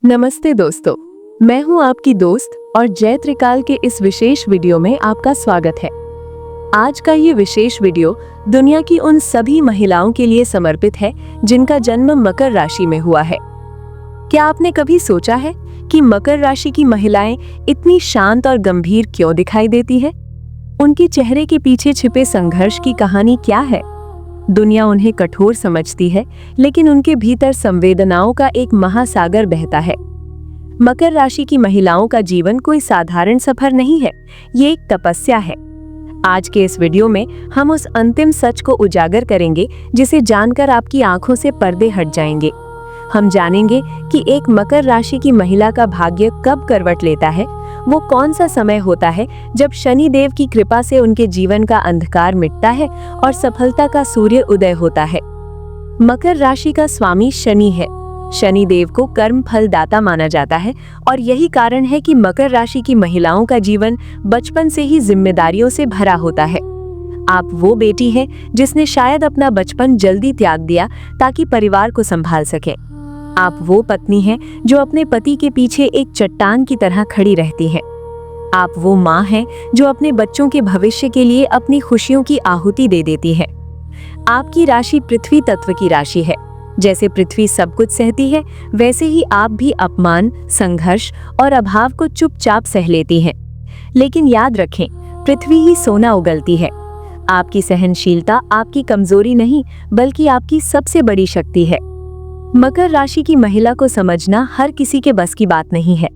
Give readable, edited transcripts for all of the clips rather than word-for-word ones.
नमस्ते दोस्तों, मैं हूं आपकी दोस्त और जय त्रिकाल के इस विशेष वीडियो में आपका स्वागत है। आज का ये विशेष वीडियो दुनिया की उन सभी महिलाओं के लिए समर्पित है जिनका जन्म मकर राशि में हुआ है। क्या आपने कभी सोचा है कि मकर राशि की महिलाएं इतनी शांत और गंभीर क्यों दिखाई देती है? उनके चेहरे के पीछे छिपे संघर्ष की कहानी क्या है? दुनिया उन्हें कठोर समझती है, लेकिन उनके भीतर संवेदनाओं का एक महासागर बहता है। मकर राशि की महिलाओं का जीवन कोई साधारण सफर नहीं है, ये एक तपस्या है। आज के इस वीडियो में हम उस अंतिम सच को उजागर करेंगे जिसे जानकर आपकी आंखों से पर्दे हट जाएंगे। हम जानेंगे कि एक मकर राशि की महिला का भाग्य कब करवट लेता है, वो कौन सा समय होता है जब शनि देव की कृपा से उनके जीवन का अंधकार मिटता है और सफलता का सूर्य उदय होता है। मकर राशि का स्वामी शनि है। शनि देव को कर्म फल दाता माना जाता है और यही कारण है कि मकर राशि की महिलाओं का जीवन बचपन से ही जिम्मेदारियों से भरा होता है। आप वो बेटी हैं जिसने शायद अपना बचपन जल्दी त्याग दिया ताकि परिवार को संभाल सके। आप वो पत्नी हैं जो अपने पति के पीछे एक चट्टान की तरह खड़ी रहती है। आप वो माँ हैं जो अपने बच्चों के भविष्य के लिए अपनी खुशियों की आहुति दे देती है। आपकी राशि पृथ्वी तत्व की राशि है। जैसे पृथ्वी सब कुछ सहती है, वैसे ही आप भी अपमान, संघर्ष और अभाव को चुपचाप सह लेती हैं। लेकिन याद रखें, पृथ्वी ही सोना उगलती है। आपकी सहनशीलता आपकी कमजोरी नहीं, बल्कि आपकी सबसे बड़ी शक्ति है। मकर राशि की महिला को समझना हर किसी के बस की बात नहीं है।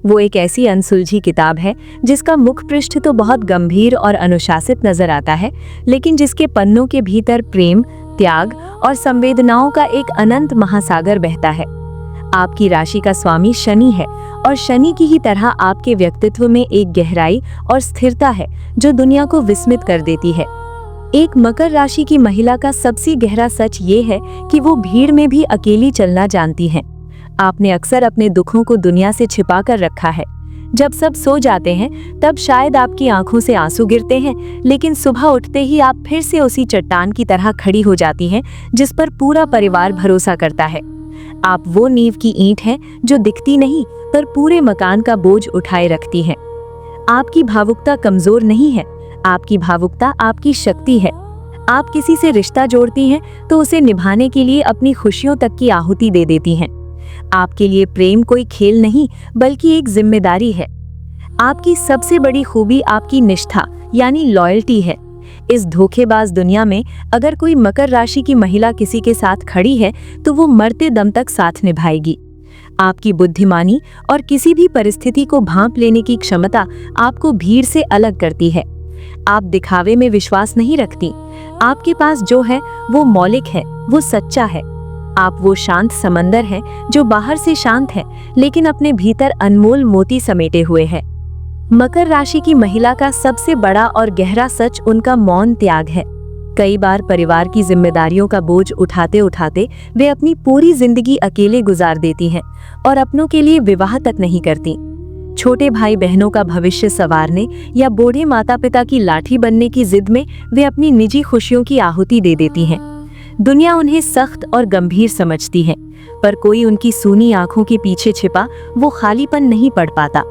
वो एक ऐसी अनसुलझी किताब है जिसका मुख पृष्ठ तो बहुत गंभीर और अनुशासित नजर आता है, लेकिन जिसके पन्नों के भीतर प्रेम, त्याग और संवेदनाओं का एक अनंत महासागर बहता है। आपकी राशि का स्वामी शनि है और शनि की ही तरह आपके व्यक्तित्व में एक गहराई और स्थिरता है जो दुनिया को विस्मित कर देती है। एक मकर राशि की महिला का सबसे गहरा सच ये है कि वो भीड़ में भी अकेली चलना जानती हैं। आपने अक्सर अपने दुखों को दुनिया से छिपा कर रखा है। जब सब सो जाते हैं तब शायद आपकी आंखों से आंसू गिरते हैं, लेकिन सुबह उठते ही आप फिर से उसी चट्टान की तरह खड़ी हो जाती हैं जिस पर पूरा परिवार भरोसा करता है। आप वो नींव की ईंट हैं जो दिखती नहीं पर पूरे मकान का बोझ उठाए रखती हैं। आपकी भावुकता कमजोर नहीं है, आपकी भावुकता आपकी शक्ति है। आप किसी से रिश्ता जोड़ती हैं तो उसे निभाने के लिए अपनी खुशियों तक की आहुति दे देती हैं। आपके लिए प्रेम कोई खेल नहीं, बल्कि एक जिम्मेदारी है। आपकी सबसे बड़ी खूबी आपकी निष्ठा यानी लॉयल्टी है। इस धोखेबाज दुनिया में अगर कोई मकर राशि की महिला किसी के साथ खड़ी है तो वो मरते दम तक साथ निभाएगी। आपकी बुद्धिमानी और किसी भी परिस्थिति को भांप लेने की क्षमता आपको भीड़ से अलग करती है। आप दिखावे में विश्वास नहीं रखती। आपके पास जो है वो मौलिक है, वो सच्चा है। आप वो शांत समंदर हैं जो बाहर से शांत है लेकिन अपने भीतर अनमोल मोती समेटे हुए है। मकर राशि की महिला का सबसे बड़ा और गहरा सच उनका मौन त्याग है। कई बार परिवार की जिम्मेदारियों का बोझ उठाते उठाते वे अपनी पूरी जिंदगी अकेले गुजार देती हैं और अपनों के लिए विवाह तक नहीं करती। छोटे भाई बहनों का भविष्य संवारने या बूढ़े माता पिता की लाठी बनने की जिद में वे अपनी निजी खुशियों की आहुति दे देती हैं। दुनिया उन्हें सख्त और गंभीर समझती है, पर कोई उनकी सूनी आंखों के पीछे छिपा वो खालीपन नहीं पढ़ पाता।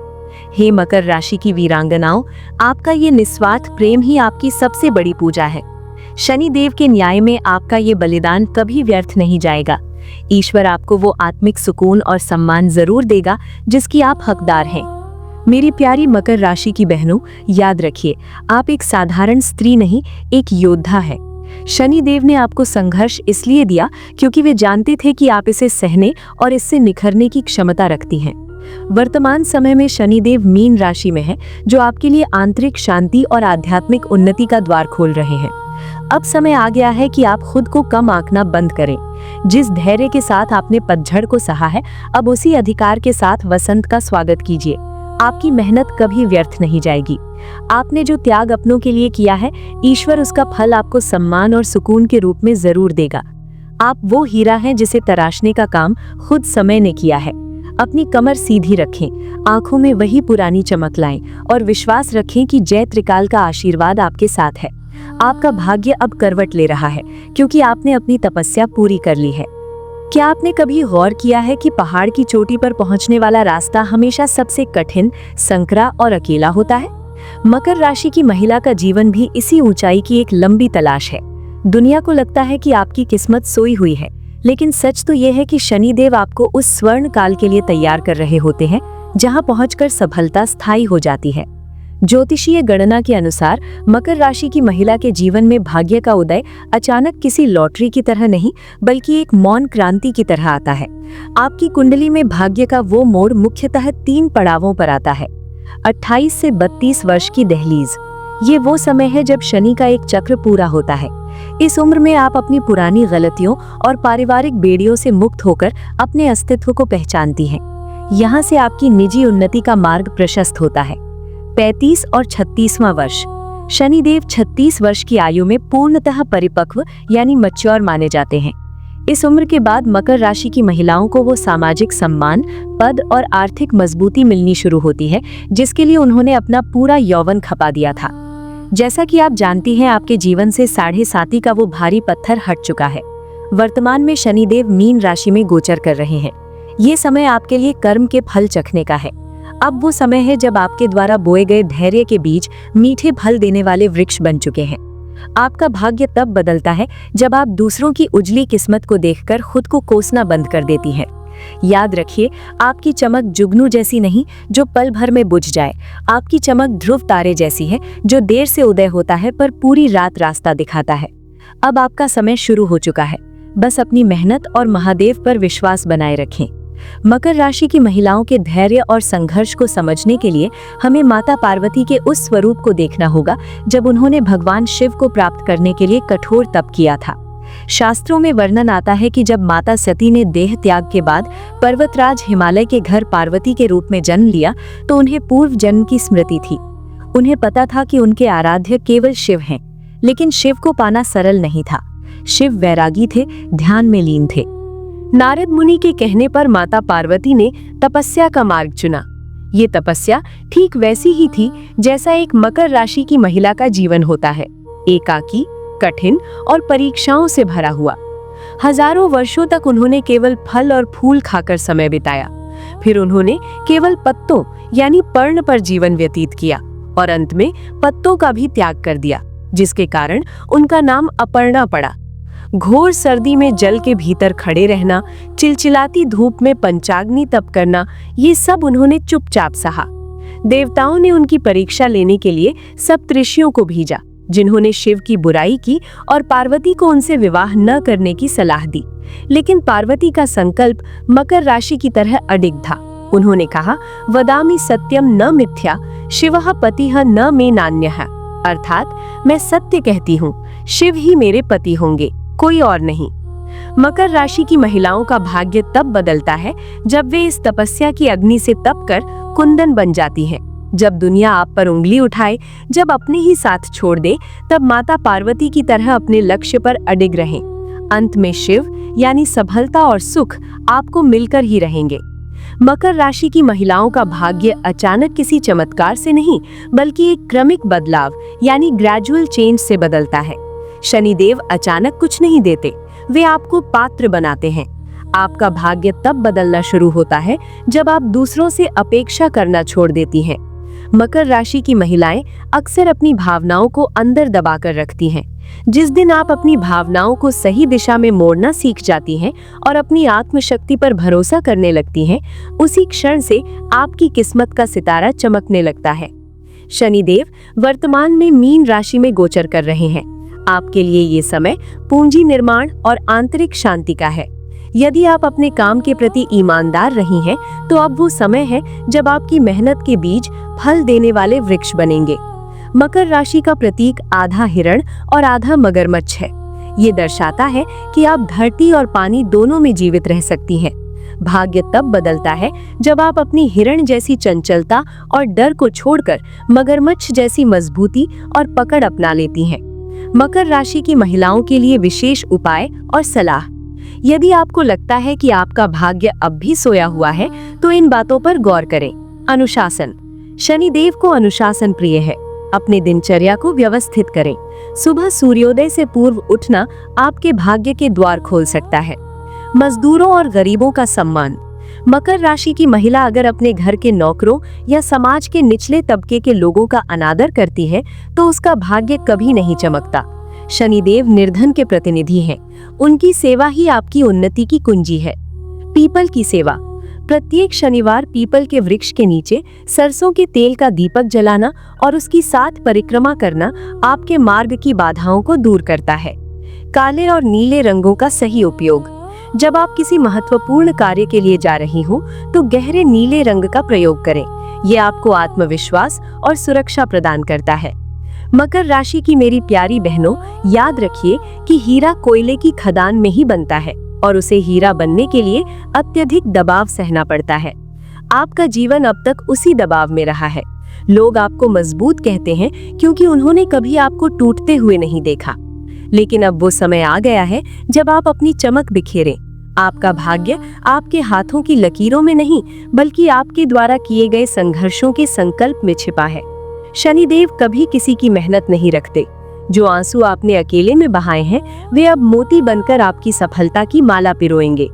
हे मकर राशि की वीरांगनाओं, आपका ये निस्वार्थ प्रेम ही आपकी सबसे बड़ी पूजा है। शनि देव के न्याय में आपका ये बलिदान कभी व्यर्थ नहीं जाएगा। ईश्वर आपको वो आत्मिक सुकून और सम्मान जरूर देगा जिसकी आप हकदार हैं। मेरी प्यारी मकर राशि की बहनों, याद रखिए, आप एक साधारण स्त्री नहीं, एक योद्धा है। शनि देव ने आपको संघर्ष इसलिए दिया क्योंकि वे जानते थे कि आप इसे सहने और इससे निखरने की क्षमता रखती हैं। वर्तमान समय में शनि देव मीन राशि में है, जो आपके लिए आंतरिक शांति और आध्यात्मिक उन्नति का द्वार खोल रहे हैं। अब समय आ गया है कि आप खुद को कम आंकना बंद करें। जिस धैर्य के साथ आपने पतझड़ को सहा है, अब उसी अधिकार के साथ वसंत का स्वागत कीजिए। आपकी मेहनत कभी व्यर्थ नहीं जाएगी। आपने जो त्याग अपनों के लिए किया है, ईश्वर उसका फल आपको सम्मान और सुकून के रूप में जरूर देगा। आप वो हीरा हैं जिसे तराशने का काम खुद समय ने किया है। अपनी कमर सीधी रखें, आंखों में वही पुरानी चमक लाएं और विश्वास रखें कि जय त्रिकाल का आशीर्वाद आपके साथ है। आपका भाग्य अब करवट ले रहा है क्योंकि आपने अपनी तपस्या पूरी कर ली है। क्या आपने कभी गौर किया है कि पहाड़ की चोटी पर पहुंचने वाला रास्ता हमेशा सबसे कठिन, संकरा और अकेला होता है? मकर राशि की महिला का जीवन भी इसी ऊंचाई की एक लंबी तलाश है। दुनिया को लगता है कि आपकी किस्मत सोई हुई है, लेकिन सच तो यह है कि शनिदेव आपको उस स्वर्ण काल के लिए तैयार कर रहे होते हैं जहां पहुंचकर सफलता स्थायी हो जाती है। ज्योतिषीय गणना के अनुसार मकर राशि की महिला के जीवन में भाग्य का उदय अचानक किसी लॉटरी की तरह नहीं, बल्कि एक मौन क्रांति की तरह आता है। आपकी कुंडली में भाग्य का वो मोड़ मुख्यतः 3 पड़ावों पर आता है। 28 से 32 वर्ष की दहलीज, ये वो समय है जब शनि का एक चक्र पूरा होता है। इस उम्र में आप अपनी पुरानी गलतियों और पारिवारिक बेड़ियों से मुक्त होकर अपने अस्तित्व को पहचानती हैं। यहाँ से आपकी निजी उन्नति का मार्ग प्रशस्त होता है। 35 और 36वां वर्ष, शनिदेव 36 वर्ष की आयु में पूर्णतः परिपक्व यानी मैच्योर माने जाते हैं। इस उम्र के बाद मकर राशि की महिलाओं को वो सामाजिक सम्मान, पद और आर्थिक मजबूती मिलनी शुरू होती है जिसके लिए उन्होंने अपना पूरा यौवन खपा दिया था। जैसा कि आप जानती हैं, आपके जीवन से 7.5 का वो भारी पत्थर हट चुका है। वर्तमान में शनिदेव मीन राशि में गोचर कर रहे हैं। ये समय आपके लिए कर्म के फल चखने का है। अब वो समय है जब आपके द्वारा बोए गए धैर्य के बीज मीठे फल देने वाले वृक्ष बन चुके हैं। आपका भाग्य तब बदलता है जब आप दूसरों की उजली किस्मत को देखकर खुद को कोसना बंद कर देती हैं। याद रखिए, आपकी चमक जुगनू जैसी नहीं जो पल भर में बुझ जाए। आपकी चमक ध्रुव तारे जैसी है जो देर से उदय होता है पर पूरी रात रास्ता दिखाता है। अब आपका समय शुरू हो चुका है। बस अपनी मेहनत और महादेव पर विश्वास बनाए रखें। मकर राशि की महिलाओं के धैर्य और संघर्ष को समझने के लिए हमें माता पार्वती के उस स्वरूप को देखना होगा जब उन्होंने भगवान शिव को प्राप्त करने के लिए कठोर तप किया था। शास्त्रों में वर्णन आता है कि जब माता सती ने देह त्याग के बाद पर्वतराज हिमालय के घर पार्वती के रूप में जन्म लिया तो उन्हें पूर्व जन्म की स्मृति थी। उन्हें पता था कि उनके आराध्य केवल शिव हैं, लेकिन शिव को पाना सरल नहीं था। शिव वैरागी थे, ध्यान में लीन थे। नारद मुनि के कहने पर माता पार्वती ने तपस्या का मार्ग चुना। ये तपस्या ठीक वैसी ही थी जैसा एक मकर राशि की महिला का जीवन होता है, एकाकी, कठिन और परीक्षाओं से भरा हुआ। हजारों वर्षों तक उन्होंने केवल फल और फूल खाकर समय बिताया। फिर उन्होंने केवल पत्तों यानी पर्ण पर जीवन व्यतीत किया और अंत में पत्तों का भी त्याग कर दिया, जिसके कारण उनका नाम अपर्णा पड़ा। घोर सर्दी में जल के भीतर खड़े रहना, चिलचिलाती धूप में पंचाग्नि तप करना, ये सब उन्होंने चुपचाप सहा। देवताओं ने उनकी परीक्षा लेने के लिए सप्तऋषियों को भेजा, जिन्होंने शिव की बुराई की और पार्वती को उनसे विवाह न करने की सलाह दी। लेकिन पार्वती का संकल्प मकर राशि की तरह अडिग था। उन्होंने कहा, वदामि सत्यम न मिथ्या, शिवः पतिः न मे नान्यः। अर्थात मैं सत्य कहती हूँ, शिव ही मेरे पति होंगे, कोई और नहीं। मकर राशि की महिलाओं का भाग्य तब बदलता है जब वे इस तपस्या की अग्नि से तप कर कुंदन बन जाती हैं। जब दुनिया आप पर उंगली उठाए, जब अपने ही साथ छोड़ दे, तब माता पार्वती की तरह अपने लक्ष्य पर अडिग रहें। अंत में शिव यानी सफलता और सुख आपको मिलकर ही रहेंगे। मकर राशि की महिलाओं का भाग्य अचानक किसी चमत्कार से नहीं, बल्कि एक क्रमिक बदलाव यानी ग्रेजुअल चेंज से बदलता है। शनिदेव अचानक कुछ नहीं देते, वे आपको पात्र बनाते हैं। आपका भाग्य तब बदलना शुरू होता है जब आप दूसरों से अपेक्षा करना छोड़ देती हैं। मकर राशि की महिलाएं अक्सर अपनी भावनाओं को अंदर दबाकर रखती हैं। जिस दिन आप अपनी भावनाओं को सही दिशा में मोड़ना सीख जाती हैं और अपनी आत्मशक्ति पर भरोसा करने लगती हैं, उसी क्षण से आपकी किस्मत का सितारा चमकने लगता है। शनिदेव वर्तमान में मीन राशि में गोचर कर रहे हैं। आपके लिए ये समय पूंजी निर्माण और आंतरिक शांति का है। यदि आप अपने काम के प्रति ईमानदार रही हैं, तो अब वो समय है जब आपकी मेहनत के बीज फल देने वाले वृक्ष बनेंगे। मकर राशि का प्रतीक आधा हिरण और आधा मगरमच्छ है। ये दर्शाता है कि आप धरती और पानी दोनों में जीवित रह सकती हैं। भाग्य तब बदलता है जब आप अपनी हिरण जैसी चंचलता और डर को छोड़कर मगरमच्छ जैसी मजबूती और पकड़ अपना लेती हैं। मकर राशि की महिलाओं के लिए विशेष उपाय और सलाह। यदि आपको लगता है कि आपका भाग्य अब भी सोया हुआ है, तो इन बातों पर गौर करें। अनुशासन, शनिदेव को अनुशासन प्रिय है। अपने दिनचर्या को व्यवस्थित करें। सुबह सूर्योदय से पूर्व उठना आपके भाग्य के द्वार खोल सकता है। मजदूरों और गरीबों का सम्मान। मकर राशि की महिला अगर अपने घर के नौकरों या समाज के निचले तबके के लोगों का अनादर करती है तो उसका भाग्य कभी नहीं चमकता। शनिदेव निर्धन के प्रतिनिधि हैं। उनकी सेवा ही आपकी उन्नति की कुंजी है। पीपल की सेवा। प्रत्येक शनिवार पीपल के वृक्ष के नीचे सरसों के तेल का दीपक जलाना और उसकी 7 परिक्रमा करना आपके मार्ग की बाधाओं को दूर करता है। काले और नीले रंगों का सही उपयोग। जब आप किसी महत्वपूर्ण कार्य के लिए जा रही हो तो गहरे नीले रंग का प्रयोग करें। ये आपको आत्मविश्वास और सुरक्षा प्रदान करता है। मकर राशि की मेरी प्यारी बहनों, याद रखिए कि हीरा कोयले की खदान में ही बनता है और उसे हीरा बनने के लिए अत्यधिक दबाव सहना पड़ता है। आपका जीवन अब तक उसी दबाव में रहा है। लोग आपको मजबूत कहते हैं क्योंकि उन्होंने कभी आपको टूटते हुए नहीं देखा। लेकिन अब वो समय आ गया है जब आप अपनी चमक बिखेरें। आपका भाग्य आपके हाथों की लकीरों में नहीं बल्कि आपके द्वारा किए गए संघर्षों के संकल्प में छिपा है। शनिदेव कभी किसी की मेहनत नहीं रखते। जो आंसू आपने अकेले में बहाए हैं वे अब मोती बनकर आपकी सफलता की माला पिरोएंगे।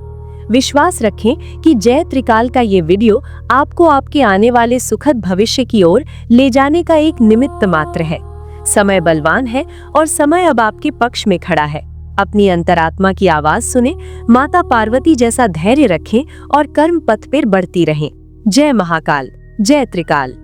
विश्वास रखें कि जय त्रिकाल का ये वीडियो आपको आपके आने वाले सुखद भविष्य की ओर ले जाने का एक निमित्त मात्र है। समय बलवान है और समय अब आपके पक्ष में खड़ा है। अपनी अंतरात्मा की आवाज सुने, माता पार्वती जैसा धैर्य रखें और कर्म पथ पर बढ़ती रहें। जय महाकाल, जय त्रिकाल।